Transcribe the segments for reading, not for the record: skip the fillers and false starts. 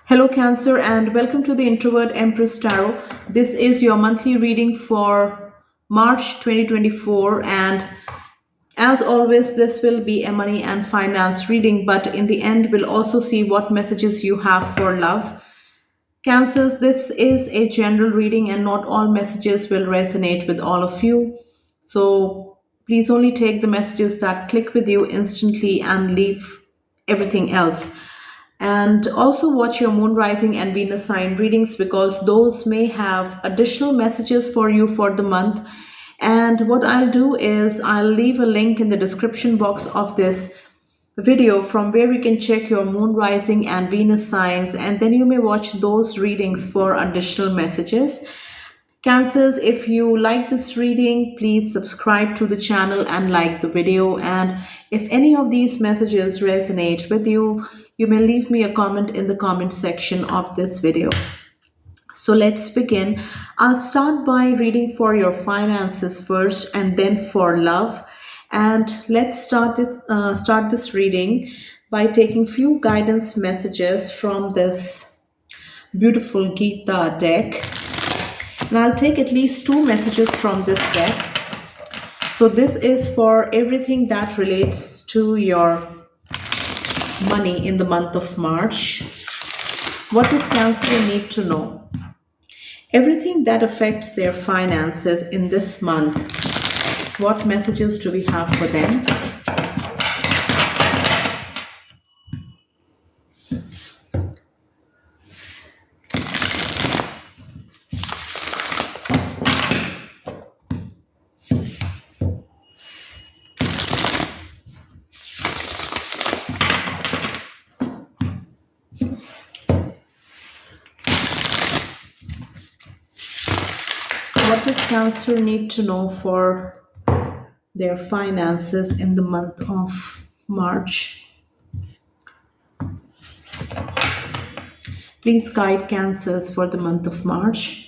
Hello, Cancer, and welcome to the Introvert Empress Tarot. This is your monthly reading for March 2024, and as always, this will be a money and finance reading, but in the end, we'll also see what messages you have for love. Cancers, this is a general reading, and not all messages will resonate with all of you. So please only take the messages that click with you instantly and leave everything else. And also watch your moon rising and Venus sign readings because those may have additional messages for you for the month. And what I'll do is I'll leave a link in the description box of this video from where you can check your moon rising and Venus signs, and then you may watch those readings for additional messages. Cancers, if you like this reading, please subscribe to the channel and like the video. And if any of these messages resonate with you, you may leave me a comment in the comment section of this video. So let's begin. I'll start by reading for your finances first and then for love. And let's start this reading by taking few guidance messages from this beautiful Gita deck. And I'll take at least two messages from this deck. So this is for everything that relates to your money in the month of March. What does Cancer need to know? Everything that affects their finances in this month. What messages do we have for them? What does Cancer need to know for their finances in the month of March? Please guide Cancers for the month of March.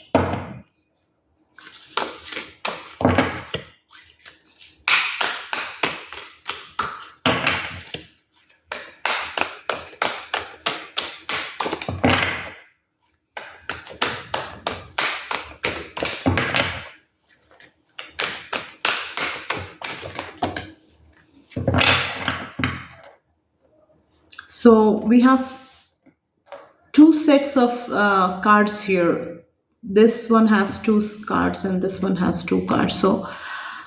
So we have two sets of cards here. This one has two cards and this one has two cards. So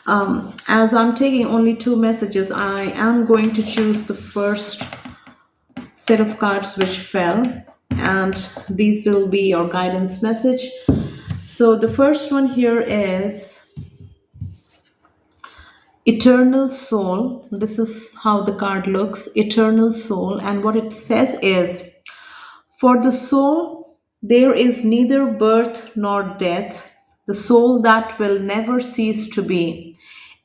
as I'm taking only two messages, I am going to choose the first set of cards which fell, and these will be your guidance message. So the first one here is Eternal Soul. This is how the card looks, Eternal Soul. And what it says is, for the soul, there is neither birth nor death, the soul that will never cease to be.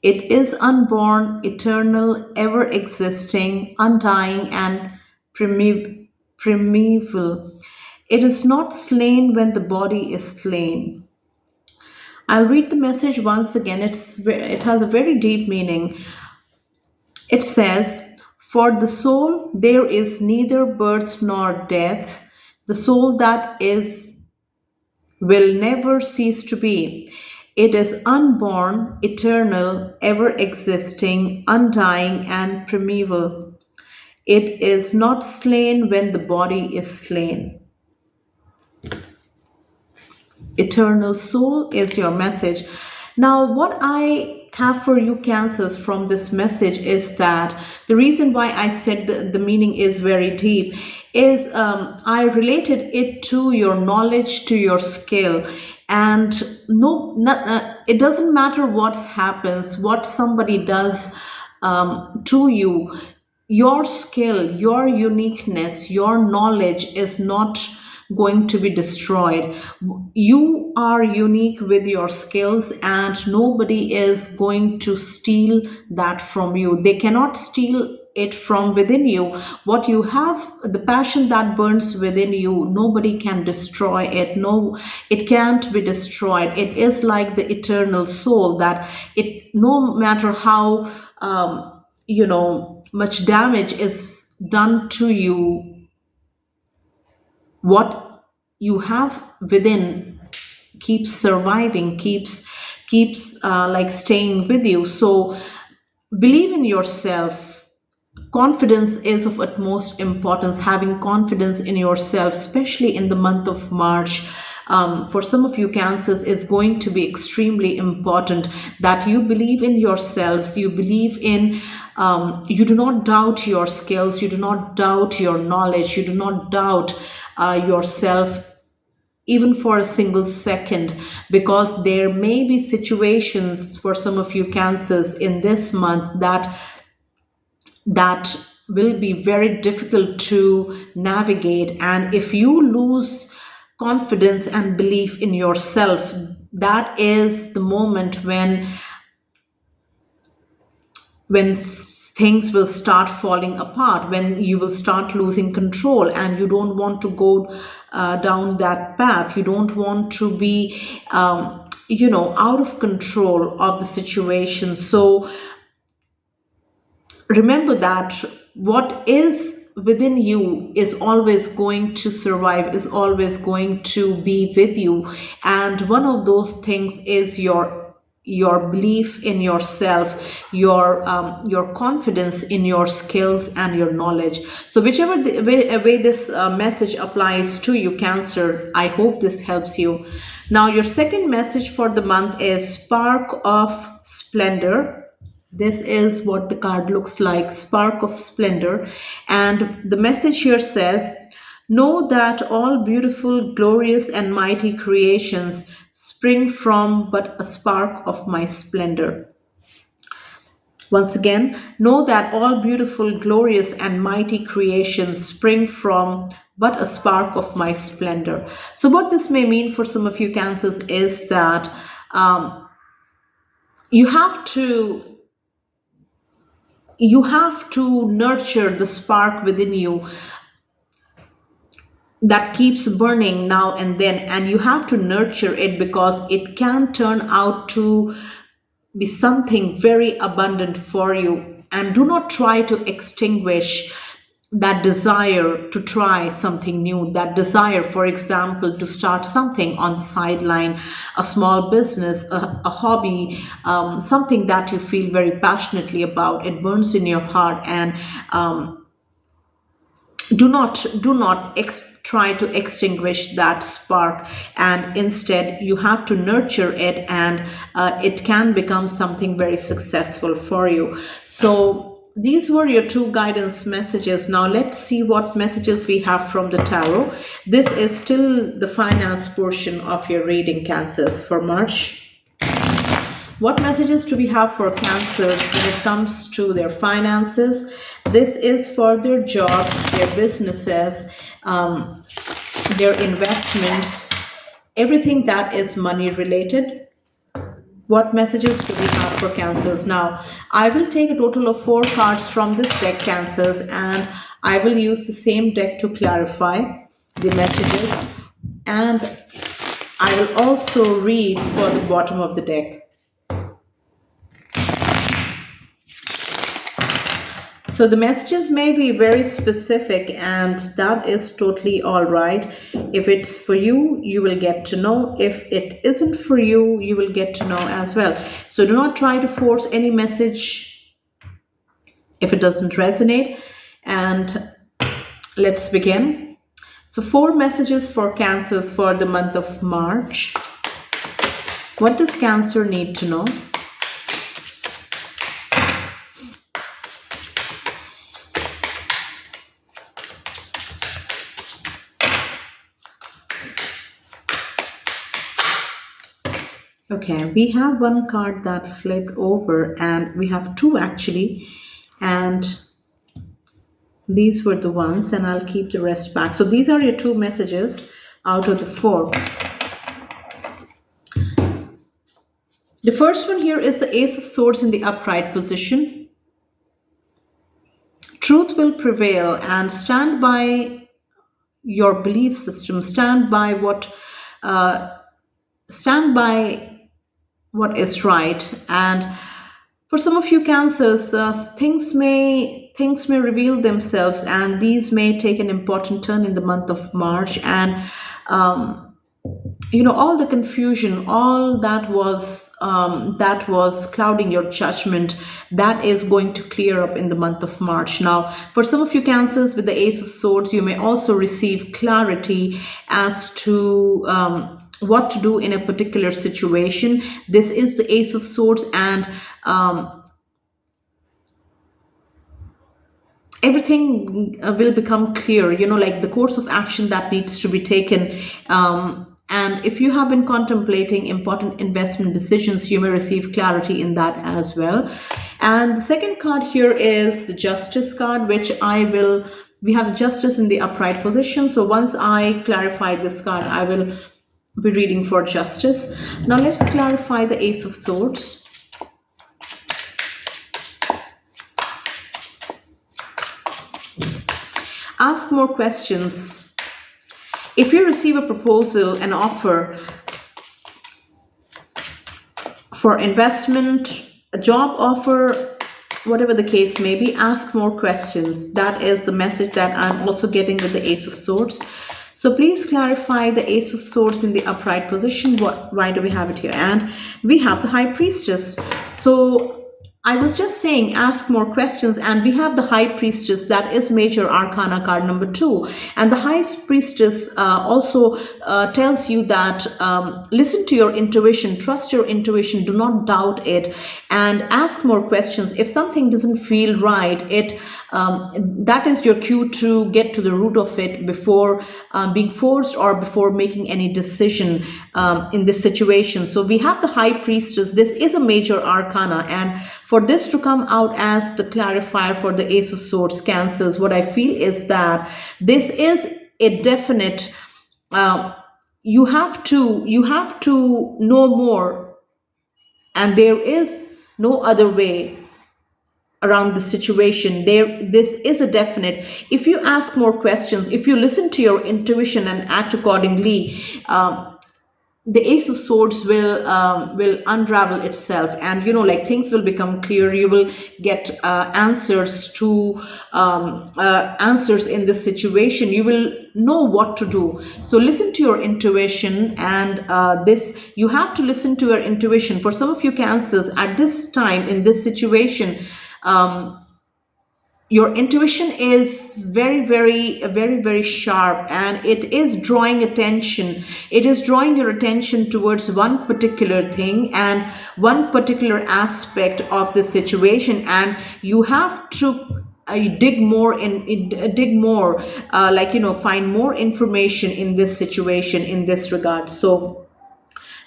It is unborn, eternal, ever existing, undying, and primeval. It is not slain when the body is slain. I'll read the message once again. It has a very deep meaning. It says, for the soul, there is neither birth nor death. The soul that is will never cease to be. It is unborn, eternal, ever existing, undying, and primeval. It is not slain when the body is slain. Eternal Soul is your message. Now, what I have for you, Cancers, from this message is that the reason why I said the meaning is very deep is I related it to your knowledge, to your skill. And it doesn't matter what happens, what somebody does to you, your skill, your uniqueness, your knowledge is not going to be destroyed. You are unique with your skills, and nobody is going to steal that from you. They cannot steal it from within you. What you have, the passion that burns within you, nobody can destroy it. No, it can't be destroyed. It is like the eternal soul that it, no matter how much damage is done to you, what you have within keeps surviving, keeps like staying with you. So believe in yourself. Confidence is of utmost importance. Having confidence in yourself, especially in the month of March, for some of you cancers, is going to be extremely important. That you believe in yourselves, you believe in, you do not doubt your skills, you do not doubt your knowledge, you do not doubt yourself even for a single second, because there may be situations for some of you cancers in this month that will be very difficult to navigate. And if you lose confidence and belief in yourself, that is the moment when things will start falling apart, when you will start losing control, and you don't want to go down that path. You don't want to be out of control of the situation. So remember that what is within you is always going to survive, is always going to be with you. And one of those things is your belief in yourself, your confidence in your skills and your knowledge. So whichever way this message applies to you, Cancer, I hope this helps you. Now, your second message for the month is Spark of Splendor. This is what the card looks like, Spark of Splendor. And the message here says, know that all beautiful, glorious, and mighty creations spring from but a spark of my splendor. Once again, know that all beautiful, glorious, and mighty creations spring from but a spark of my splendor. So, what this may mean for some of you cancers is that you have to nurture the spark within you that keeps burning now and then, and you have to nurture it, because it can turn out to be something very abundant for you. And do not try to extinguish that desire to try something new, that desire, for example, to start something on the sideline, a small business, a hobby, something that you feel very passionately about. It burns in your heart, and do not try to extinguish that spark, and instead you have to nurture it, and it can become something very successful for you. So these were your two guidance messages. Now let's see what messages we have from the tarot. This is still the finance portion of your reading, Cancers, for March. What messages do we have for Cancers when it comes to their finances? This is for their jobs, their businesses, their investments, everything that is money related. What messages do we have for Cancers? Now, I will take a total of 4 cards from this deck, Cancers, and I will use the same deck to clarify the messages. And I will also read for the bottom of the deck. So the messages may be very specific, and that is totally all right. If it's for you, you will get to know. If it isn't for you, you will get to know as well. So do not try to force any message if it doesn't resonate. And let's begin. So 4 messages for Cancers for the month of March. What does Cancer need to know? Okay, we have one card that flipped over, and we have 2 actually, and these were the ones, and I'll keep the rest back. So these are your 2 messages out of the 4. The first one here is the Ace of Swords in the upright position. Truth will prevail, and stand by your belief system, stand by what is right, and For some of you cancers, things may reveal themselves, and these may take an important turn in the month of March. And um, all the confusion, all that was clouding your judgment, that is going to clear up in the month of March. Now, for some of you cancers with the Ace of Swords, you may also receive clarity as to what to do in a particular situation. This is the Ace of Swords, and everything will become clear, like the course of action that needs to be taken. And if you have been contemplating important investment decisions, you may receive clarity in that as well. And the second card here is the Justice card, which we have the Justice in the upright position. So once I clarify this card, I will be reading for Justice. Now let's clarify the Ace of Swords. Ask more questions. If you receive a proposal, an offer for investment, a job offer, whatever the case may be, ask more questions. That is the message that I'm also getting with the Ace of Swords. So please clarify the Ace of Swords in the upright position. Why do we have it here? And we have the High Priestess. So I was just saying, ask more questions, and we have the High Priestess, that is Major Arcana card number 2. And the High Priestess also tells you that listen to your intuition, trust your intuition, do not doubt it, and ask more questions. If something doesn't feel right, that is your cue to get to the root of it before being forced or before making any decision in this situation. So we have the High Priestess. This is a Major Arcana, and for this to come out as the clarifier for the Ace of Swords cancers, what I feel is that this is a definite, you have to know more, and there is no other way around the situation. This is a definite. If you ask more questions, if you listen to your intuition and act accordingly, the Ace of Swords will unravel itself, and like things will become clear. You will get answers in this situation. You will know what to do. So listen to your intuition, and you have to listen to your intuition. For some of you cancers at this time in this situation, your intuition is very, very, very, very sharp, and it is drawing attention. It is drawing your attention towards one particular thing and one particular aspect of the situation, and you have to dig more, find more information in this situation in this regard. So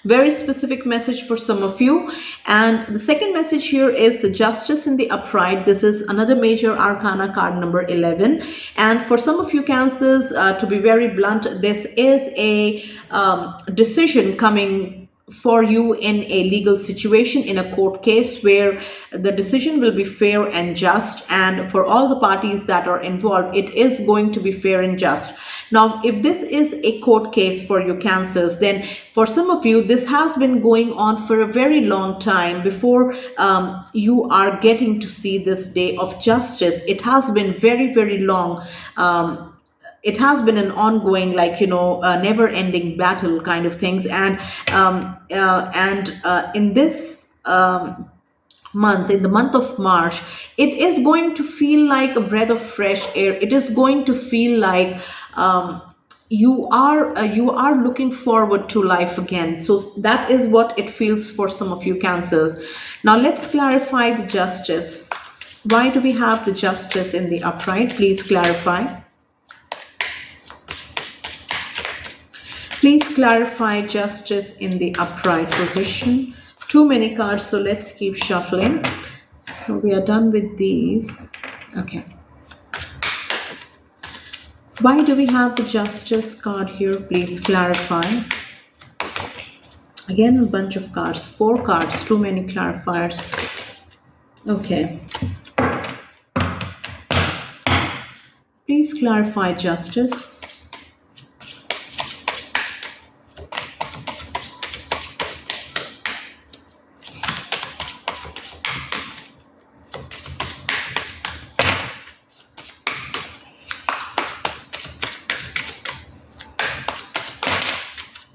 very specific message for some of you. And the second message here is the Justice in the upright. This is another Major Arcana card number 11. And for some of you cancers, to be very blunt, this is a decision coming for you in a legal situation, in a court case, where the decision will be fair and just, and for all the parties that are involved, it is going to be fair and just. Now, if this is a court case for you cancers, then for some of you, this has been going on for a very long time before you are getting to see this day of justice. It has been very, very long. It has been an ongoing, never ending battle kind of things. And in this month, in the month of March, it is going to feel like a breath of fresh air. It is going to feel like you are looking forward to life again. So that is what it feels for some of you cancers. Now let's clarify the Justice. Why do we have the Justice in the upright? Please clarify. Please clarify Justice in the upright position. Too many cards, so let's keep shuffling. So we are done with these. Okay. Why do we have the Justice card here? Please clarify. Again, a bunch of cards. 4 cards, too many clarifiers. Okay. Please clarify Justice.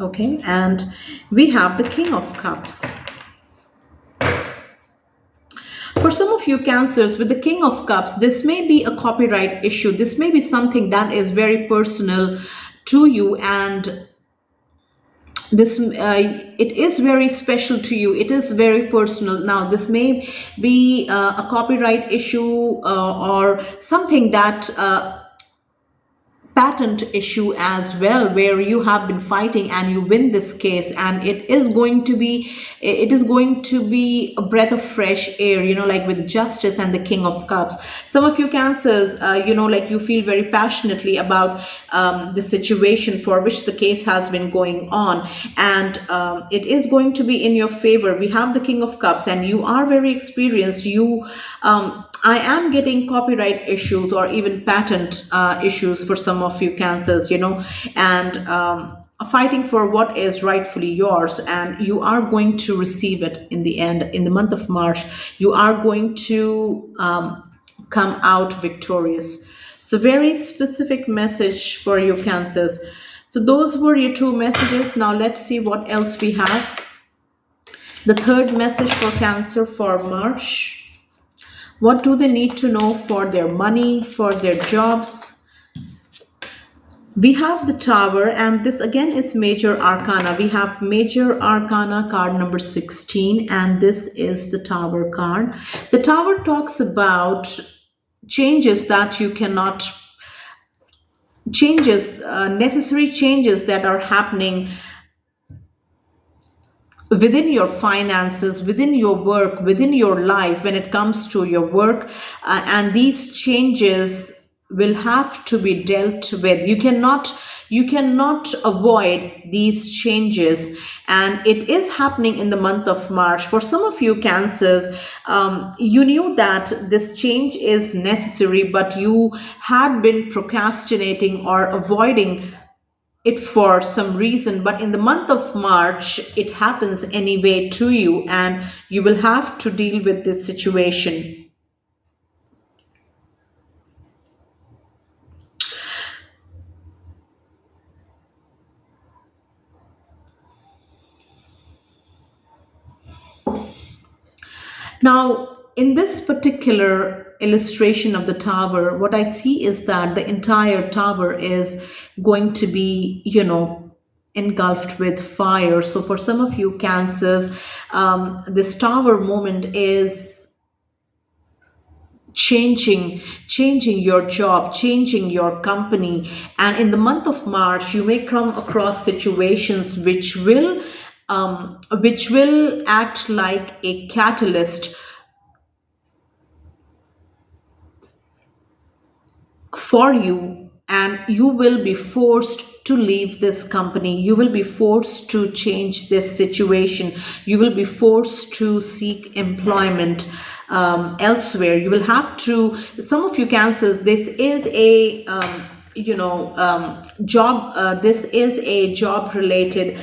Okay, and we have the King of Cups. For some of you cancers with the King of Cups, this may be a copyright issue. This may be something that is very personal to you, and this it is very special to you. It is very personal. Now this may be a copyright issue, or something that patent issue as well, where you have been fighting and you win this case, and it is going to be a breath of fresh air, like with justice and the King of Cups. Some of you cancers, like you feel very passionately about the situation for which the case has been going on, and it is going to be in your favor. We have the King of Cups, and you are very experienced. I am getting copyright issues or even patent issues for some of you cancers, and fighting for what is rightfully yours, and you are going to receive it in the end. In the month of March, you are going to come out victorious. So very specific message for you cancers. So those were your two messages. Now let's see what else we have. The third message for Cancer for March. What do they need to know for their money, for their jobs? We have the Tower, and this again is Major Arcana. We have Major Arcana card number 16, and this is the Tower card. The Tower talks about changes that you cannot, necessary changes that are happening within your finances, within your work, within your life, when it comes to your work, and these changes will have to be dealt with. You cannot avoid these changes, and it is happening in the month of March. For some of you cancers, you knew that this change is necessary, but you had been procrastinating or avoiding it for some reason. But in the month of March, it happens anyway to you, and you will have to deal with this situation. Now, in this particular illustration of the Tower, what I see is that the entire Tower is going to be, engulfed with fire. So for some of you cancers, this Tower moment is changing your job, changing your company. And in the month of March, you may come across situations which will act like a catalyst for you, and you will be forced to leave this company. You will be forced to change this situation. You will be forced to seek employment elsewhere. You will have to, some of you cancers, this is a job, this is a job related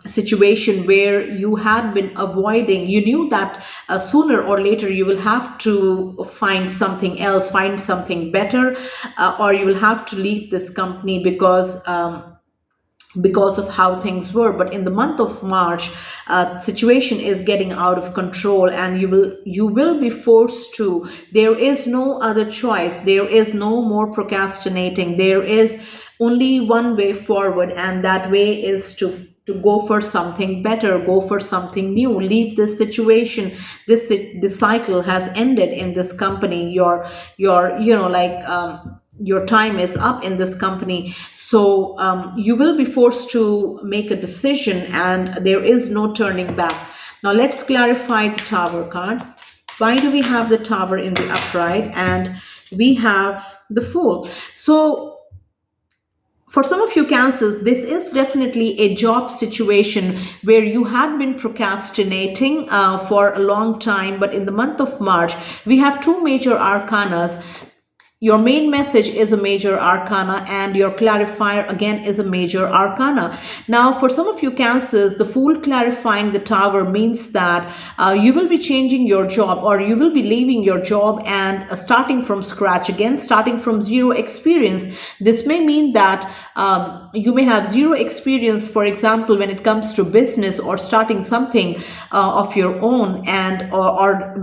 situation where you had been avoiding. You knew that sooner or later you will have to find something else, find something better, or you will have to leave this company because of how things were. But in the month of March, situation is getting out of control, and you will be forced to. There is no other choice. There is no more procrastinating. There is only one way forward, and that way is to go for something better, go for something new, leave this situation. This cycle has ended in this company. Your time is up in this company. So you will be forced to make a decision, and there is no turning back. Now let's clarify the Tower card. Why do we have the Tower in the upright and we have the Fool? So for some of you cancers, this is definitely a job situation where you had been procrastinating for a long time. But in the month of March, we have two major arcanas. your main message is a major arcana, and your clarifier again is a major arcana. Now, for some of you Cancers, the Fool clarifying the Tower means that you will be changing your job, or you will be leaving your job and starting from scratch again, starting from zero experience. This may mean that you may have zero experience, for example, when it comes to business or starting something of your own, and or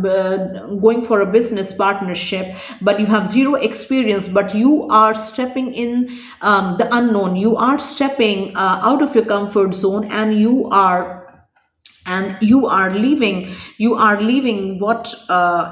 going for a business partnership, but you have zero experience, but you are stepping in the unknown. You are stepping out of your comfort zone, and you are leaving what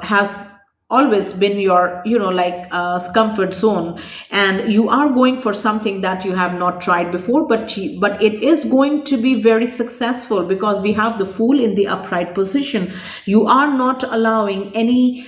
has always been your, like, comfort zone, and you are going for something that you have not tried before, but it is going to be very successful, because we have the Fool in the upright position. You are not allowing any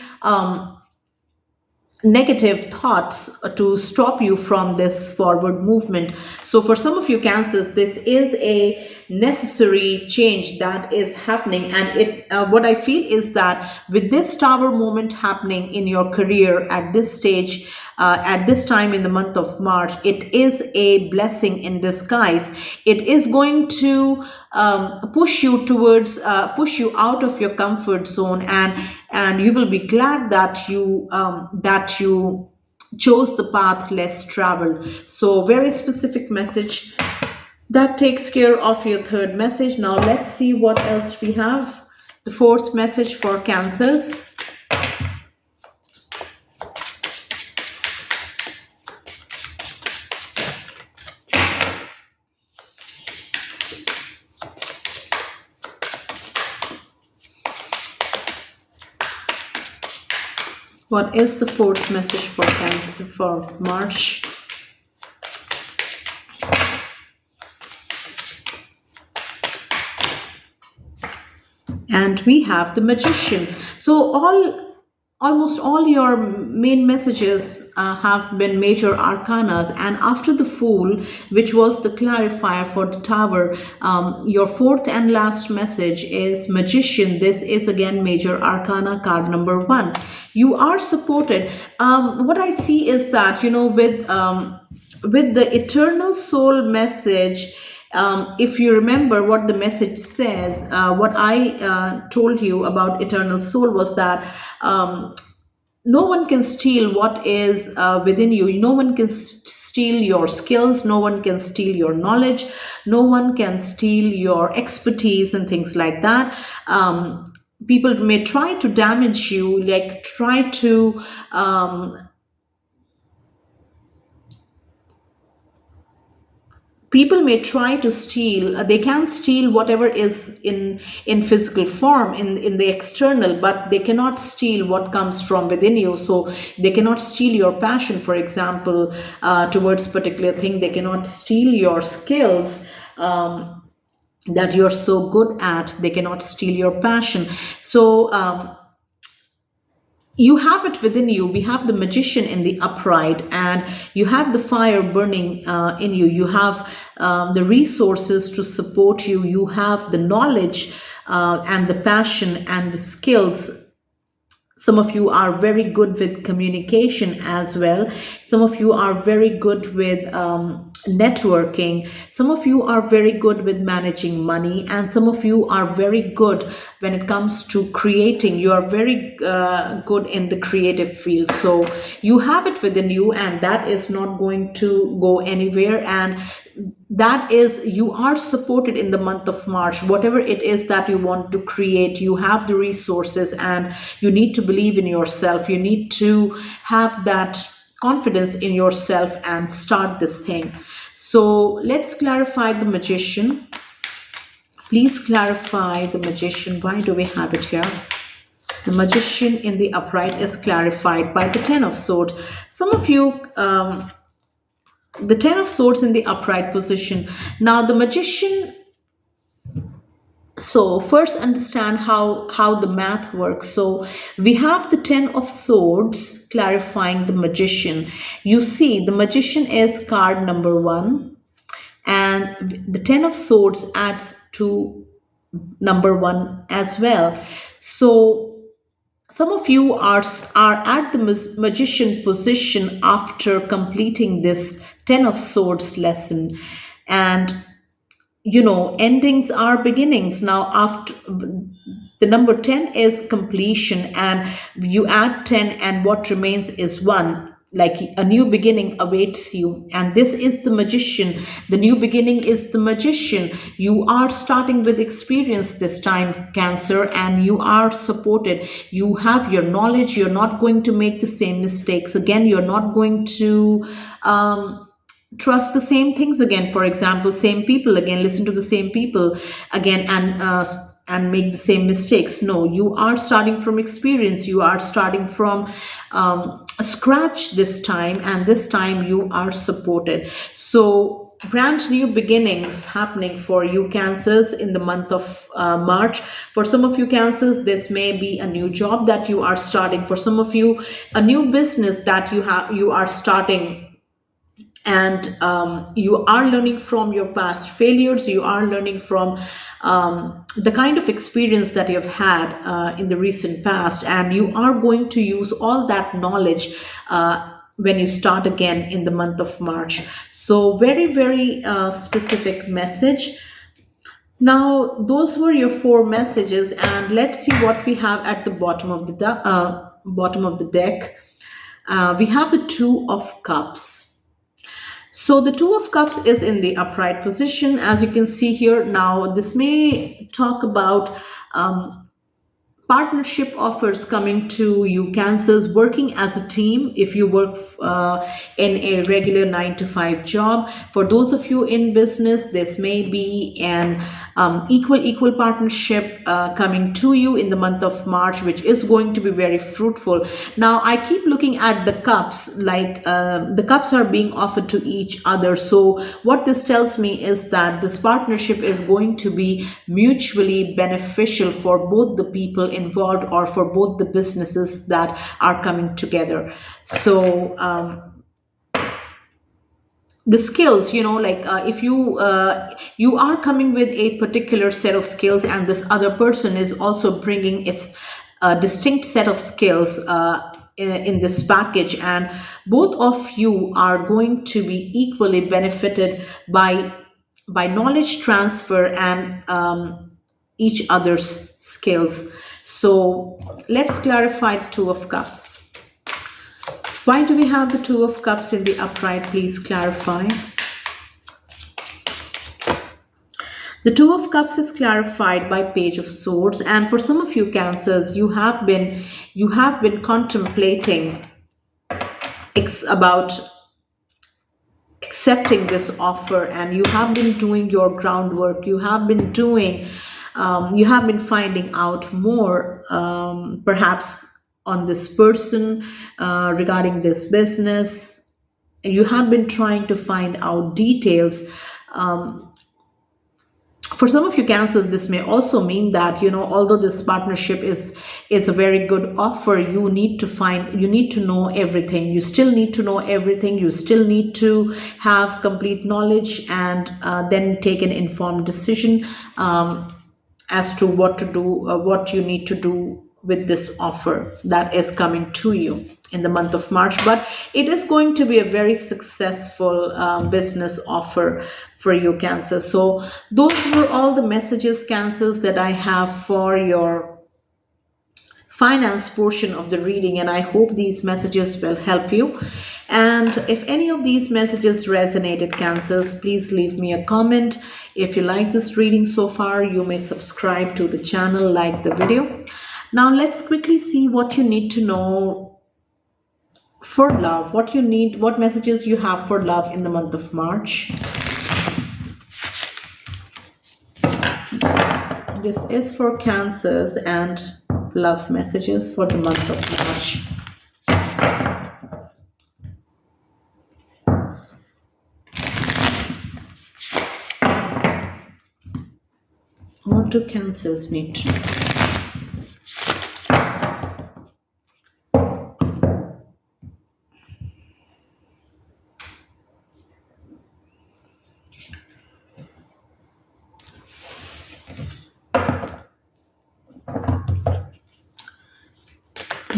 negative thoughts to stop you from this forward movement. So for some of you Cancers, this is a necessary change that is happening, and it what I feel is that with this Tower moment happening in your career at this stage, at this time in the month of March, it is a blessing in disguise. It is going to push you towards, push you out of your comfort zone, and you will be glad that you chose the path less traveled. So very specific message that takes care of your third message. Now let's see what else we have. The fourth message for Cancers. What is the fourth message for Cancer for March? And we have the Magician. So almost all your main messages have been major arcanas, and after the Fool, which was the clarifier for the Tower, your fourth and last message is Magician. This is again major arcana card number 1. You are supported. What I see is that, with the Eternal Soul message, if you remember what the message says, what I told you about Eternal Soul was that no one can steal what is within you. No one can steal your skills. No one can steal your knowledge. No one can steal your expertise and things like that. People may try to damage you, like try to people may try to steal. They can steal whatever is in physical form, in the external, but they cannot steal what comes from within you. So they cannot steal your passion, for example, towards particular thing. They cannot steal your skills that you're so good at. They cannot steal your passion. So you have it within you. We have the Magician in the upright, and you have the fire burning in you. You have the resources to support you. You have the knowledge and the passion and the skills. Some of you are very good with communication as well. Some of you are very good with networking. Some of you are very good with managing money, and some of you are very good when it comes to creating. You are very good in the creative field. So you have it within you, and that is not going to go anywhere. And that is, you are supported in the month of March. Whatever it is that you want to create, you have the resources, and you need to believe in yourself. You need to have that confidence in yourself and start this thing. So let's clarify the Magician. Please clarify the Magician. Why do we have it here? The Magician in the upright is clarified by the Ten of Swords. Some of you, the Ten of Swords in the upright position. Now the Magician, so first understand how the math works. So we have the Ten of Swords clarifying the Magician. You see, the Magician is card number 1, and the Ten of Swords adds to number 1 as well. So some of you are at the magician position after completing this 10 of swords lesson, and endings are beginnings. Now, after the number 10 is completion, and you add 10 and what remains is 1, like a new beginning awaits you. And this is the magician. The new beginning is the magician. You are starting with experience this time, Cancer, and you are supported. You have your knowledge. You're not going to make the same mistakes again. You're not going to trust the same things again. For example, same people again, listen to the same people again, and make the same mistakes. No, you are starting from experience. You are starting from scratch this time, and this time you are supported. So brand new beginnings happening for you, Cancers, in the month of March. For some of you, Cancers, this may be a new job that you are starting. For some of you, a new business that you are starting, and you are learning from your past failures. You are learning from the kind of experience that you've had in the recent past, and you are going to use all that knowledge when you start again in the month of March. So very, very specific message. Now, those were your 4 messages, and let's see what we have at the bottom of the deck. We have the 2 of Cups. So the 2 of Cups is in the upright position, as you can see here. Now, this may talk about partnership offers coming to you, Cancers, working as a team. If you work in a regular 9 to 5 job, for those of you in business, this may be an equal partnership coming to you in the month of March, which is going to be very fruitful. Now, I keep looking at the cups, like the cups are being offered to each other. So what this tells me is that this partnership is going to be mutually beneficial for both the people involved, or for both the businesses that are coming together. So the skills, like if you are coming with a particular set of skills, and this other person is also bringing a distinct set of skills in this package, and both of you are going to be equally benefited by knowledge transfer and each other's skills. So let's clarify the 2 of Cups. Why do we have the 2 of Cups in the upright? Please clarify. The 2 of Cups is clarified by Page of Swords, and for some of you, Cancers, you have been contemplating about accepting this offer, and you have been doing your groundwork. You have been finding out more, perhaps on this person, regarding this business. You have been trying to find out details. For some of you, Cancers, this may also mean that, although this partnership is a very good offer, you need to know everything. You still need to know everything. You still need to have complete knowledge, and then take an informed decision as to what to do, what you need to do with this offer that is coming to you in the month of March. But it is going to be a very successful business offer for you, Cancer. So those were all the messages, Cancers, that I have for your finance portion of the reading, and I hope these messages will help you. And if any of these messages resonated, Cancers, please leave me a comment. If you like this reading so far, you may subscribe to the channel, like the video. Now let's quickly see what you need to know for love. What messages you have for love in the month of March. This is for Cancers and love messages for the month of March. What do Cancers need to know?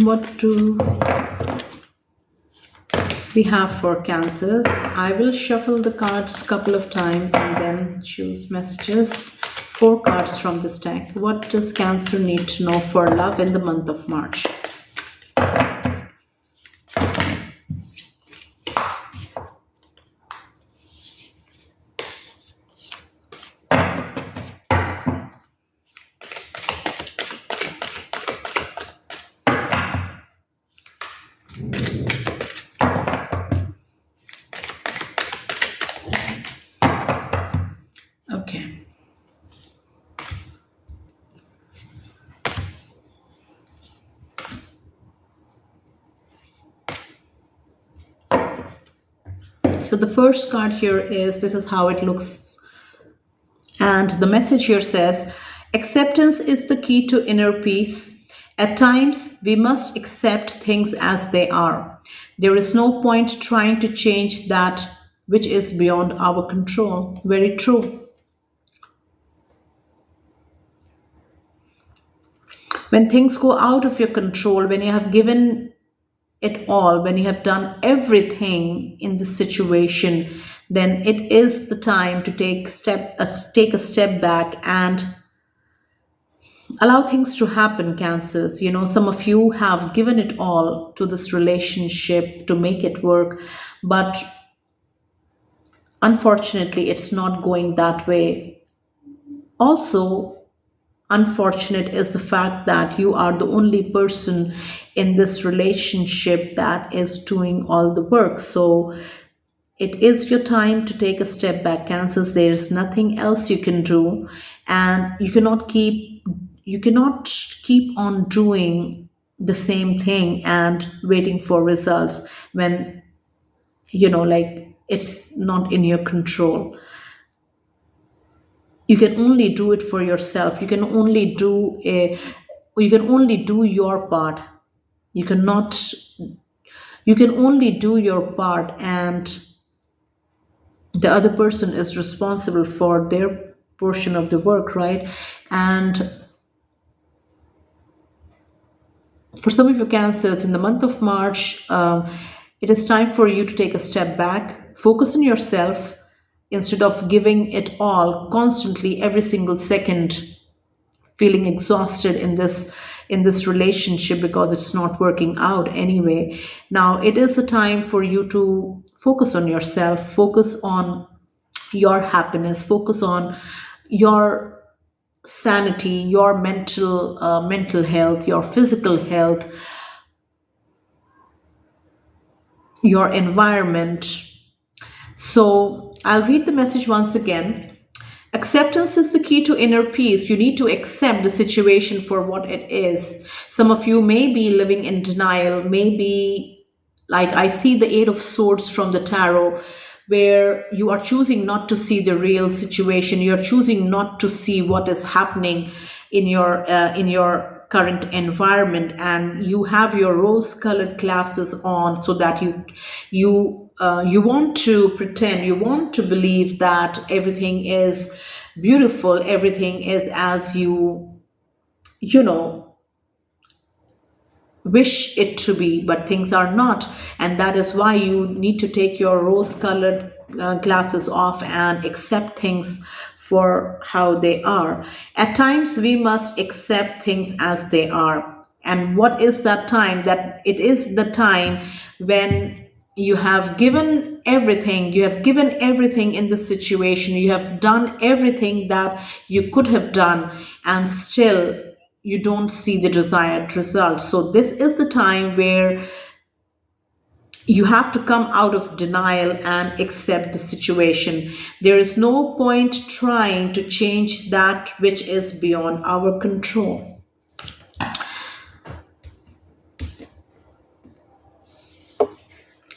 What do we have for cancers? I will shuffle the cards couple of times and then choose messages. 4 cards from this deck. What does Cancer need to know for love in the month of March? Okay. So the first card here is, this is how it looks. And the message here says, acceptance is the key to inner peace. At times, we must accept things as they are. There is no point trying to change that which is beyond our control. Very true. When things go out of your control, when you have given it all, when you have done everything in the situation, then it is the time to take a step back and allow things to happen. Cancers, some of you have given it all to this relationship to make it work, but unfortunately it's not going that way. Also, unfortunate is the fact that you are the only person in this relationship that is doing all the work. So it is your time to take a step back, Cancers. There's nothing else you can do, and you cannot keep on doing the same thing and waiting for results when it's not in your control. You can only do it for yourself. You can only do your part. You can only do your part, and the other person is responsible for their portion of the work, right? And for some of you Cancers, in the month of March, it is time for you to take a step back, focus on yourself, instead of giving it all constantly every single second, feeling exhausted in this relationship because it's not working out anyway. Now it is a time for you to focus on yourself, focus on your happiness, focus on your sanity, your mental health, your physical health, your environment. So I'll read the message once again. Acceptance is the key to inner peace. You need to accept the situation for what it is. Some of you may be living in denial, maybe, like I see the Eight of Swords from the tarot, where you are choosing not to see the real situation. You're choosing not to see what is happening in your current environment, and you have your rose-colored glasses on so that you want to pretend, you want to believe that everything is beautiful, everything is as you know wish it to be, but things are not. And that is why you need to take your rose colored glasses off and accept things for how they are. At times we must accept things as they are. And what is that time? That it is the time when you have given everything in the situation, you have done everything that you could have done, and still you don't see the desired result. So this is the time where you have to come out of denial and accept the situation. There is no point trying to change that which is beyond our control.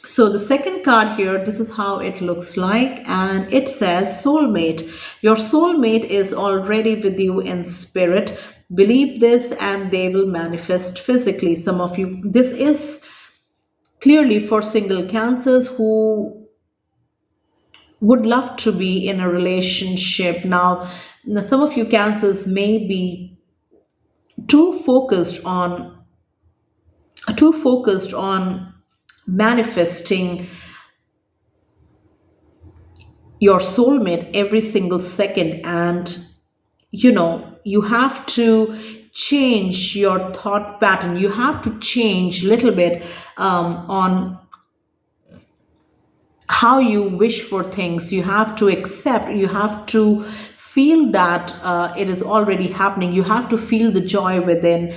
So the second card here, this is how it looks like, and it says soulmate. Your soulmate is already with you in spirit. Believe this and they will manifest physically. Some of you, this is clearly for single Cancers who would love to be in a relationship. Now some of you Cancers may be too focused on too focused on manifesting your soulmate every single second, and you have to change your thought pattern. You have to change a little bit on how you wish for things. You have to accept, you have to feel that it is already happening. You have to feel the joy within.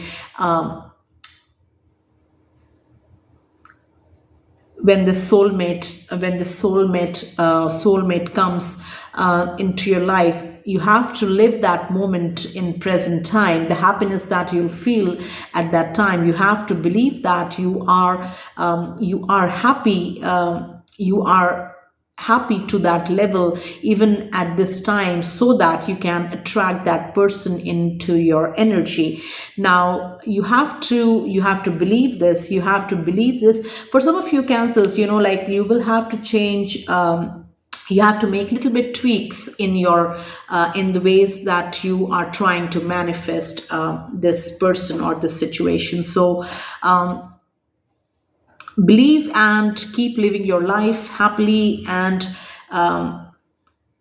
When the soulmate comes into your life, you have to live that moment in present time. The happiness that you'll feel at that time, you have to believe that you are happy, you are happy to that level even at this time, so that you can attract that person into your energy. Now you have to believe this. You have to believe this. For some of you cancers, like, you will have to change. You have to make little bit tweaks in your in the ways that you are trying to manifest this person or this situation. So believe and keep living your life happily, and um,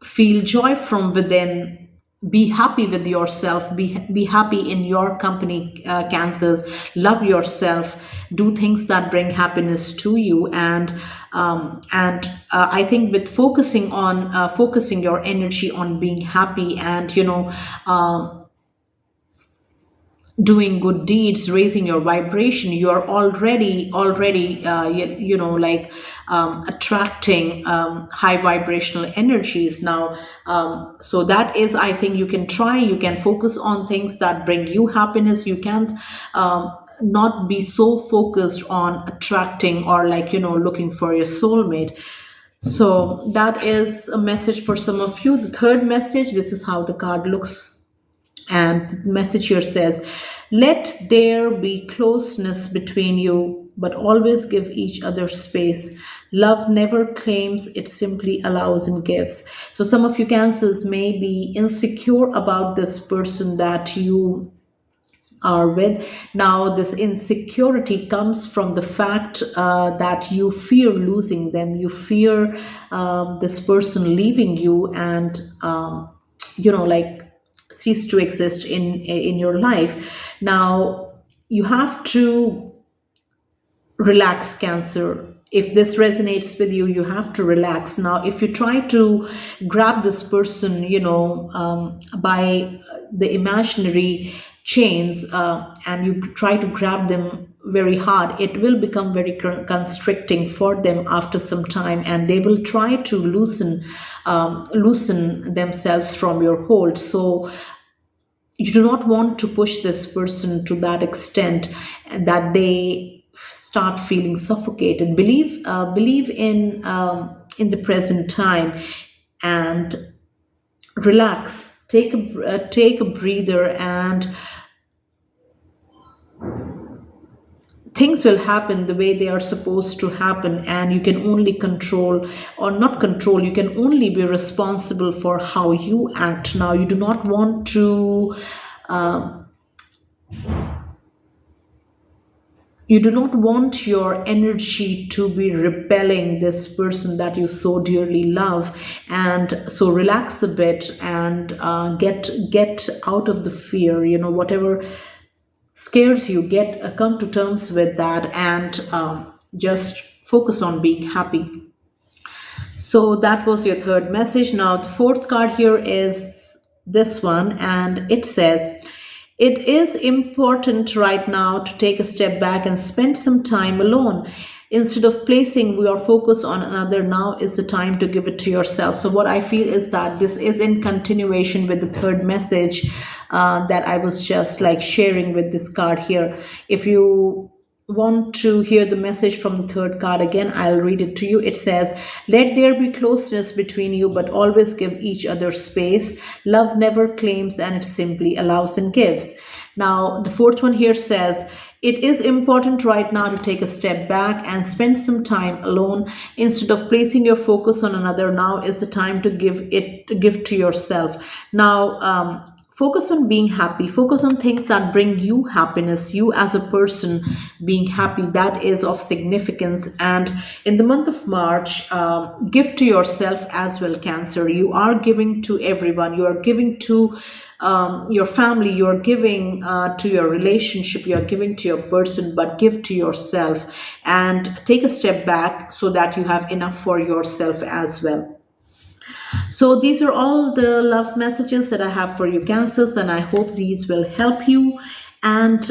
feel joy from within. Be happy with yourself. Be happy in your company, cancers. Love yourself. Do things that bring happiness to you. And I think with focusing your energy on being happy, and doing good deeds, raising your vibration, you are already like attracting high vibrational energies now. So that is, I think, you can focus on things that bring you happiness. You can't not be so focused on attracting, or like looking for your soulmate. So that is a message for some of you. The third message, this is how the card looks. And the message here says, let there be closeness between you, but always give each other space. Love never claims, it simply allows and gives. So some of you cancers may be insecure about this person that you are with. Now, this insecurity comes from the fact that you fear losing them. You fear this person leaving you, and like cease to exist in your life. Now, you have to relax, cancer. If this resonates with you, you have to relax. Now, if you try to grab this person by the imaginary chains, and you try to grab them very hard, it will become very constricting for them after some time, and they will try to loosen themselves from your hold. So you do not want to push this person to that extent that they start feeling suffocated. Believe in the present time, and relax. Take a breather, and things will happen the way they are supposed to happen. And you can only control, or not control, you can only be responsible for how you act. Now, you do not want to your energy to be repelling this person that you so dearly love. And so relax a bit, and get out of the fear. Whatever scares you, come to terms with that, and just focus on being happy. So that was your third message. Now, the fourth card here is this one, and it says, it is important right now to take a step back and spend some time alone. Instead of placing your focus on another, now is the time to give it to yourself. So what I feel is that this is in continuation with the third message that I was just like sharing with this card here. If you want to hear the message from the third card again, I'll read it to you. It says, let there be closeness between you, but always give each other space. Love never claims, and it simply allows and gives. Now, the fourth one here says, it is important right now to take a step back and spend some time alone. Instead of placing your focus on another, now is the time to give to yourself. Now, focus on being happy, focus on things that bring you happiness, you as a person being happy. That is of significance. And in the month of March, give to yourself as well, Cancer. You are giving to everyone, you are giving to your family, you are giving to your relationship, you are giving to your person, but give to yourself and take a step back so that you have enough for yourself as well. So these are all the love messages that I have for you, Cancers, and I hope these will help you. And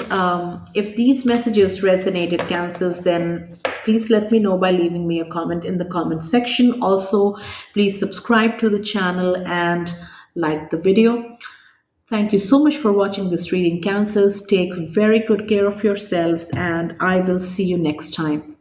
if these messages resonated, Cancers, then please let me know by leaving me a comment in the comment section. Also, please subscribe to the channel and like the video. Thank you so much for watching this reading, Cancers. Take very good care of yourselves, and I will see you next time.